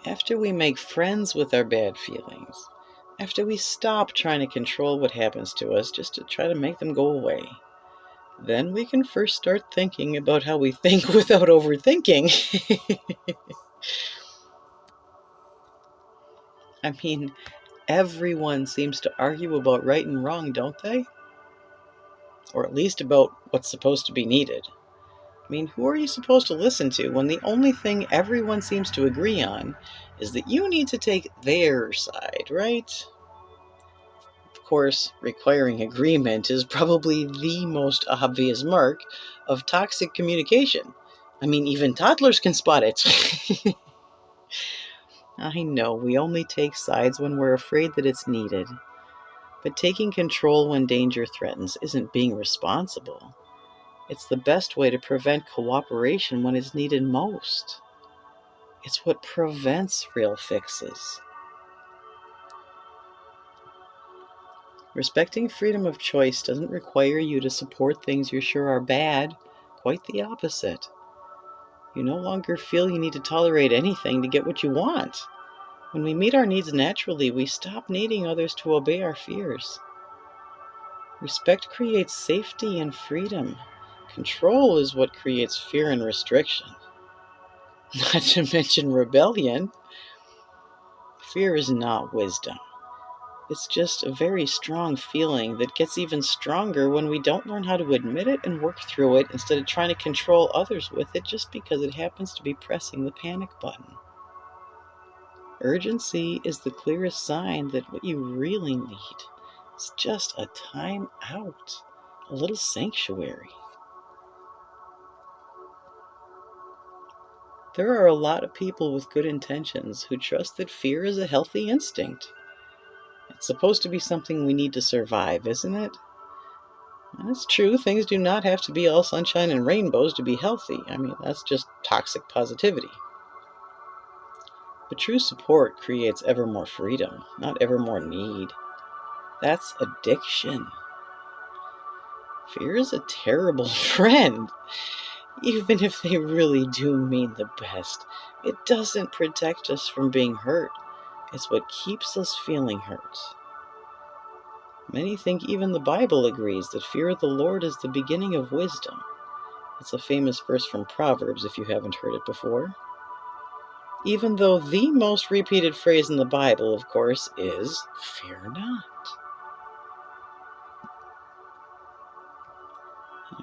After we make friends with our bad feelings, after we stop trying to control what happens to us just to try to make them go away, then we can first start thinking about how we think without overthinking. I mean, everyone seems to argue about right and wrong, don't they? Or at least about what's supposed to be needed. I mean, who are you supposed to listen to when the only thing everyone seems to agree on is that you need to take their side, right? Of course, requiring agreement is probably the most obvious mark of toxic communication. I mean, even toddlers can spot it. I know, we only take sides when we're afraid that it's needed. But taking control when danger threatens isn't being responsible. It's the best way to prevent cooperation when it's needed most. It's what prevents real fixes. Respecting freedom of choice doesn't require you to support things you're sure are bad. Quite the opposite. You no longer feel you need to tolerate anything to get what you want. When we meet our needs naturally, we stop needing others to obey our fears. Respect creates safety and freedom. Control is what creates fear and restriction. Not to mention rebellion. Fear is not wisdom. It's just a very strong feeling that gets even stronger when we don't learn how to admit it and work through it instead of trying to control others with it just because it happens to be pressing the panic button. Urgency is the clearest sign that what you really need is just a time out, a little sanctuary. There are a lot of people with good intentions who trust that fear is a healthy instinct. It's supposed to be something we need to survive, isn't it? And it's true, things do not have to be all sunshine and rainbows to be healthy. I mean, that's just toxic positivity. But true support creates ever more freedom, not ever more need. That's addiction. Fear is a terrible friend. Even if they really do mean the best, it doesn't protect us from being hurt. It's what keeps us feeling hurt. Many think even the Bible agrees that fear of the Lord is the beginning of wisdom. It's a famous verse from Proverbs if you haven't heard it before. Even though the most repeated phrase in the Bible, of course, is, "Fear not."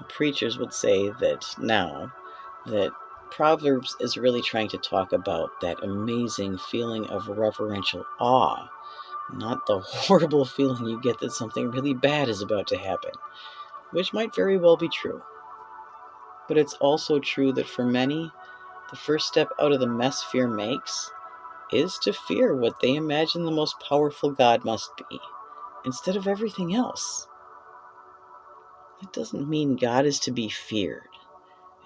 Preachers would say that Proverbs is really trying to talk about that amazing feeling of reverential awe, not the horrible feeling you get that something really bad is about to happen, which might very well be true. But it's also true that for many, the first step out of the mess fear makes is to fear what they imagine the most powerful God must be, instead of everything else. It doesn't mean God is to be feared.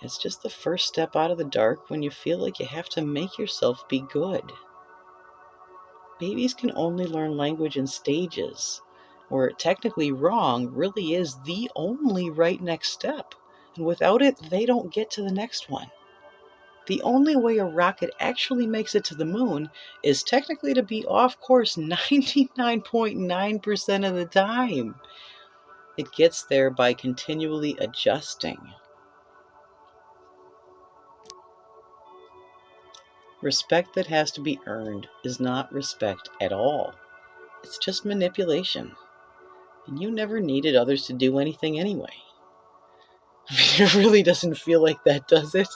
It's just the first step out of the dark when you feel like you have to make yourself be good. Babies can only learn language in stages, where technically wrong really is the only right next step, and without it, they don't get to the next one. The only way a rocket actually makes it to the moon is technically to be off course 99.9% of the time. It gets there by continually adjusting. Respect that has to be earned is not respect at all. It's just manipulation. And you never needed others to do anything anyway. I mean, it really doesn't feel like that, does it?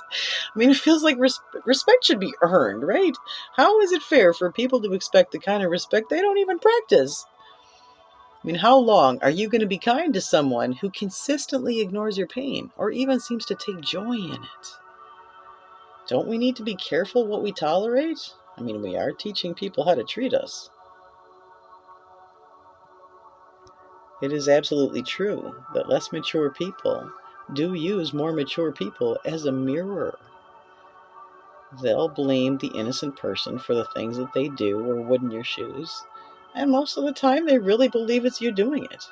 I mean, it feels like respect should be earned, right? How is it fair for people to expect the kind of respect they don't even practice? I mean, how long are you going to be kind to someone who consistently ignores your pain or even seems to take joy in it? Don't we need to be careful what we tolerate? I mean, we are teaching people how to treat us. It is absolutely true that less mature people do use more mature people as a mirror. They'll blame the innocent person for the things that they do or would in your shoes, and most of the time they really believe it's you doing it.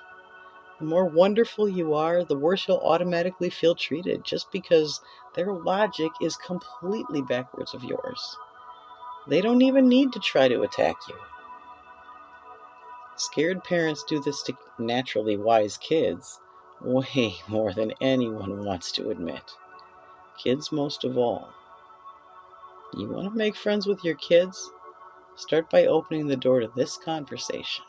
The more wonderful you are, the worse you'll automatically feel treated just because their logic is completely backwards of yours. They don't even need to try to attack you. Scared parents do this to naturally wise kids way more than anyone wants to admit. Kids most of all. You want to make friends with your kids? Start by opening the door to this conversation.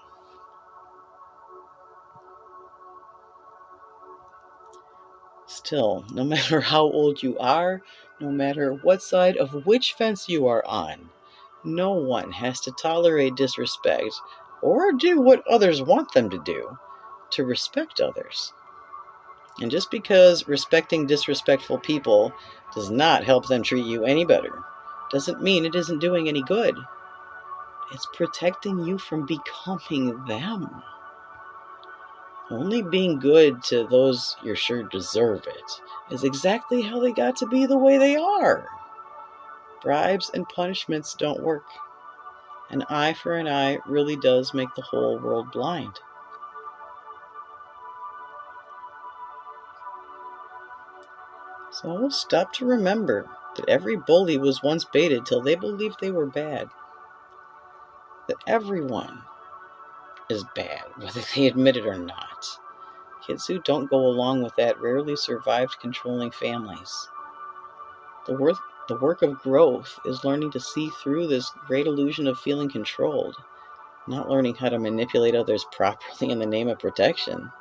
Still, no matter how old you are, no matter what side of which fence you are on, no one has to tolerate disrespect or do what others want them to do to respect others. And just because respecting disrespectful people does not help them treat you any better, doesn't mean it isn't doing any good. It's protecting you from becoming them. Only being good to those you're sure deserve it is exactly how they got to be the way they are. Bribes and punishments don't work. An eye for an eye really does make the whole world blind. So stop to remember that every bully was once baited till they believed they were bad. That everyone is bad, whether they admit it or not. Kids who don't go along with that rarely survived controlling families. The work of growth is learning to see through this great illusion of feeling controlled, not learning how to manipulate others properly in the name of protection.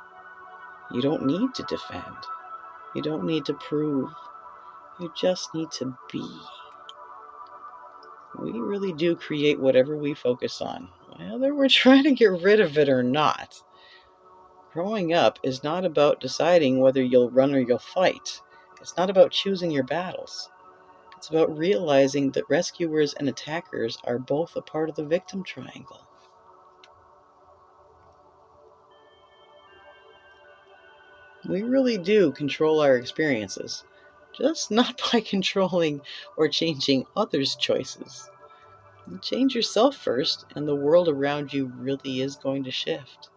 You don't need to defend. You don't need to prove. You just need to be. We really do create whatever we focus on, whether we're trying to get rid of it or not. Growing up is not about deciding whether you'll run or you'll fight. It's not about choosing your battles. It's about realizing that rescuers and attackers are both a part of the victim triangle. We really do control our experiences, just not by controlling or changing others' choices. Change yourself first, and the world around you really is going to shift.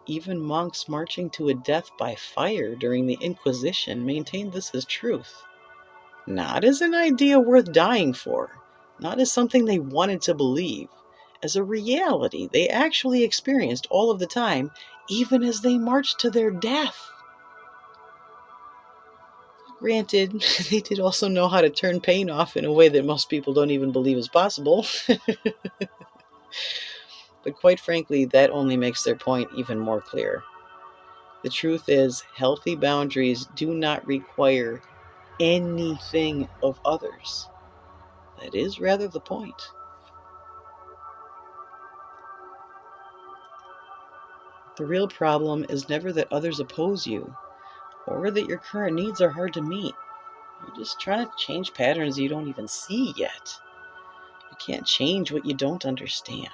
Even monks marching to a death by fire during the Inquisition maintained this as truth. Not as an idea worth dying for, not as something they wanted to believe, as a reality they actually experienced all of the time, even as they marched to their death. Granted, they did also know how to turn pain off in a way that most people don't even believe is possible. But quite frankly, that only makes their point even more clear. The truth is, healthy boundaries do not require anything of others. That is rather the point. The real problem is never that others oppose you, or that your current needs are hard to meet. You're just trying to change patterns you don't even see yet. You can't change what you don't understand.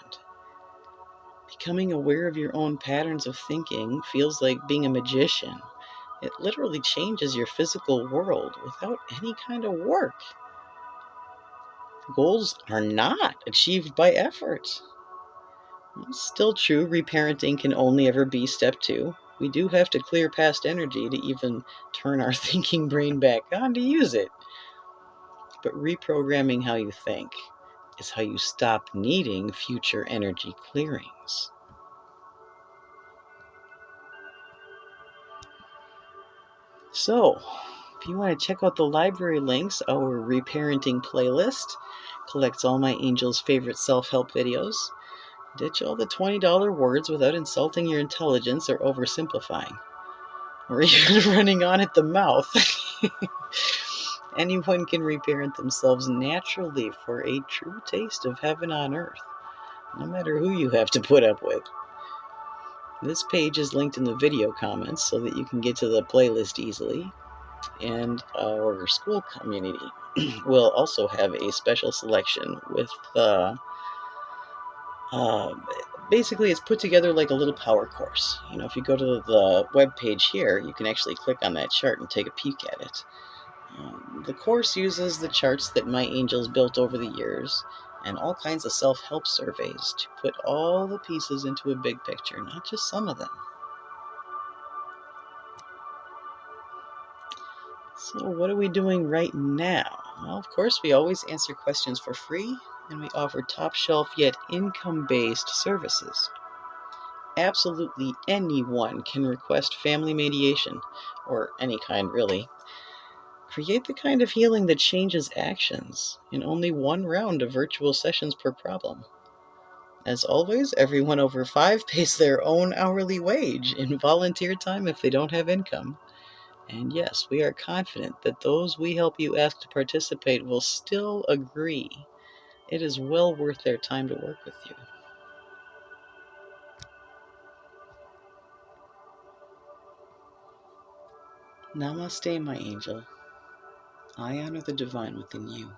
Becoming aware of your own patterns of thinking feels like being a magician. It literally changes your physical world without any kind of work. Goals are not achieved by effort. It's still true, reparenting can only ever be step 2. We do have to clear past energy to even turn our thinking brain back on to use it. But reprogramming how you think is how you stop needing future energy clearings. So, if you want to check out the library links, our Reparenting playlist collects all my angel's favorite self-help videos. Ditch all the $20 words without insulting your intelligence or oversimplifying, or even running on at the mouth. Anyone can reparent themselves naturally for a true taste of heaven on earth, no matter who you have to put up with. This page is linked in the video comments so that you can get to the playlist easily. And our school community will also have a special selection with basically it's put together like a little power course. If you go to the web page here, you can actually click on that chart and take a peek at it. The course uses the charts that my angels built over the years and all kinds of self-help surveys to put all the pieces into a big picture, not just some of them. So what are we doing right now? Well, of course, we always answer questions for free and we offer top shelf yet income-based services. Absolutely anyone can request family mediation, or any kind really. Create the kind of healing that changes actions in only one round of virtual sessions per problem. As always, everyone over 5 pays their own hourly wage in volunteer time if they don't have income. And yes, we are confident that those we help you ask to participate will still agree. It is well worth their time to work with you. Namaste, my angel. I honor the divine within you.